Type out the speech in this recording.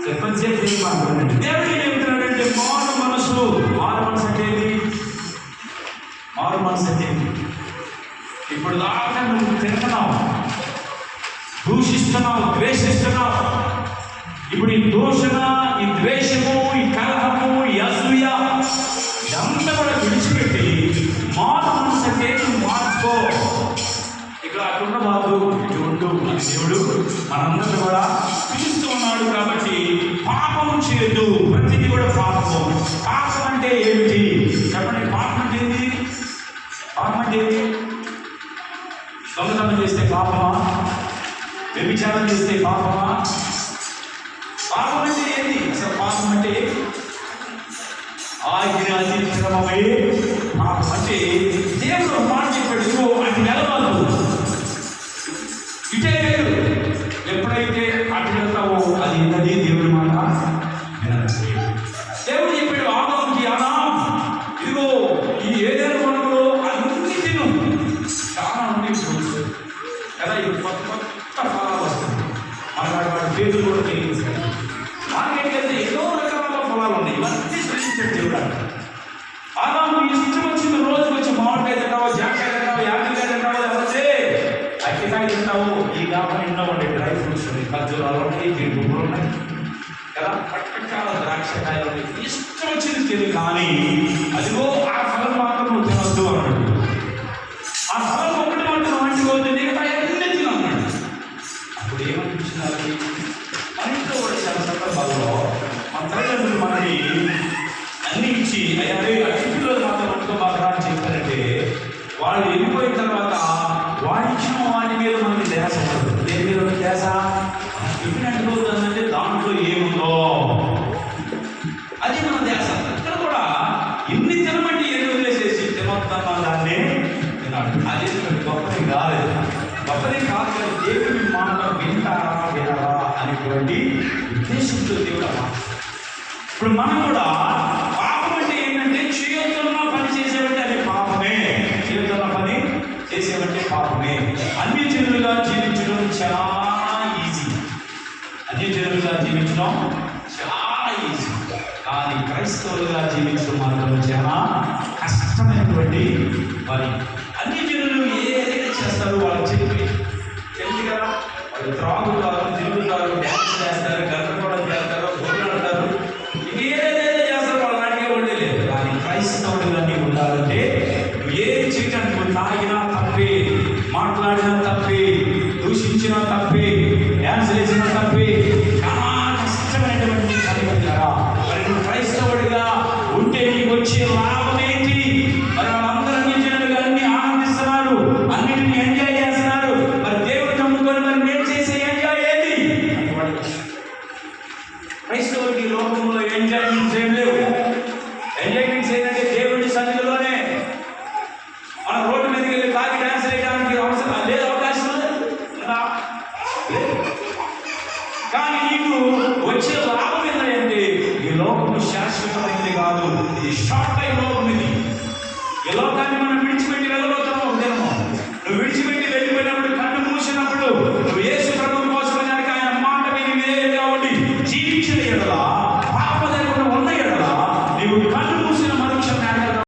చెప్పండి దేవుడు ఏమిటంటే మారు మనసు. మారు మనసు అంటే ఏంటి? మారు మనసు అంటే ఏంటి? ఇప్పుడు దాకా నువ్వు తింటున్నావు, దూషిస్తున్నావు, ద్వేషిస్తున్నావు. ఇప్పుడు ఈ దూషణ, ఈ ద్వేషము, ఈ కలహము, ఈ అసూయ ఇదంతా కూడా విడిచిపెట్టి మారు మనసు అంటే నువ్వు మార్చుకో. ఇక్కడ అక్కడ బాబు ఇటు అని దేవుడు మనందరూ కూడా పిలుస్తూ ఉన్నాడు. కాబట్టి పాపము చేయొద్దు. ప్రతిదీ కూడా పాపము. పాపం అంటే ఏమిటి చెప్పండి? పాపం అంటే ఏంటి? పాపం అంటే ఏంటి? దొంగతనం చేస్తే పాపమా? వ్యభిచారం చేస్తే పాపమా? పాపం అంటే ఏంటి అసలు? పాపం అంటే ఆజ్ఞ అతిక్రమమే పాపం. అంటే దేవుడు మాట చెప్పాడు, అది నిలవదు, ఇటే లేదు. ఎప్పుడైతే అటు వెళ్తావో అది ఏంటది? దేవుడి మాట వినదు. దేవుడు చెప్పాడు ఆదాముకి, ఆదాం ఇదిగో ఈ ఏదైనా వనంలో అన్ని తిను. చాలా ఉంది కదా, ఇది కొత్త కొత్త ఫలాలు వస్తుంది. మనకు వాటి పేర్లు కూడా తెలియదు. మార్కెట్కి వెళ్తే ఎన్నో రకాల ఫలాలు ఉన్నాయి. ఇవన్నీ సృష్టించాడు దేవుడు. ఆదాము ఇష్టం వచ్చిన రోజుకి వచ్చి మామిడికాయ తింటావో, జామకాయ తింటావో, యాపిల్కాయ తింటావో, ఎవరైతే అక్కికాయ తింటావో, ఈ గాపని ఎన్నో ఉన్నాయి. డ్రై ఫ్రూట్స్ ఉన్నాయి, ఖర్జూరాలు ఉన్నాయి, జీడిపప్పులు ఉన్నాయి కదా, రకరకాల ద్రాక్షకాయలు ఉన్నాయి. ఇష్టం వచ్చింది తిని, కానీ అదిగో ఆ ఫలం మాత్రం నువ్వు తినొద్దు అన్నాడు. ఆ ఫలం ఒకటి మాత్రం వంటిపోతుంది, మిగతా అన్నీ తినన్నాడు. అప్పుడు ఏమనిపించినారు? అన్నింటిలో కూడా చాలా సందర్భాల్లో మన తల్లిదండ్రులు మనకి అన్ని ఇచ్చి అయ్యా అన్నింటిలో మాత్రం వండుకో మాత్రం అని చెప్పారంటే, వాళ్ళు వెళ్ళిపోయిన తర్వాత వాళ్ళు ఇచ్చిన వాటి మీద మనకి ధ్యాస ఉండదు. దేని మీద ఉన్న ధ్యాస? టిఫిన్ పోతుందంటే దాంట్లో ఏముందో అది మన ధ్యాస. ఇక్కడ కూడా ఎన్ని తినమంటే ఎన్ని వదిలేసేసి తినొద్దన్న దాన్ని తిన్నాడు. అది గొప్పది కాలేదు, గొప్పది కాదు. కానీ దేవుడి మాట వింటారా వినరా అనేటువంటి ఉద్దేశంతో దేవుడు అన్నమాట. ఇప్పుడు మనం కూడా పాపం అంటే ఏంటంటే చేయొద్దున్న పని చేసేవంటే అది పాపమే. చేయొద్దున్న పని చేసేవంటే పాపమే. అన్ని జనులుగా జీవించడం చాలా ఈజీ. అన్ని జనులుగా జీవించడం చాలా ఈజీ, కానీ క్రైస్తవులుగా జీవించడం మాత్రం చాలా కష్టమైనటువంటి పని. అన్ని జనులు ఏదైనా చేస్తారు, వాళ్ళు చెప్పి తెలుసు కదా, వాళ్ళు త్రాగుతారు, తిరుగుతారు, డ్యాన్స్ చేస్తారు,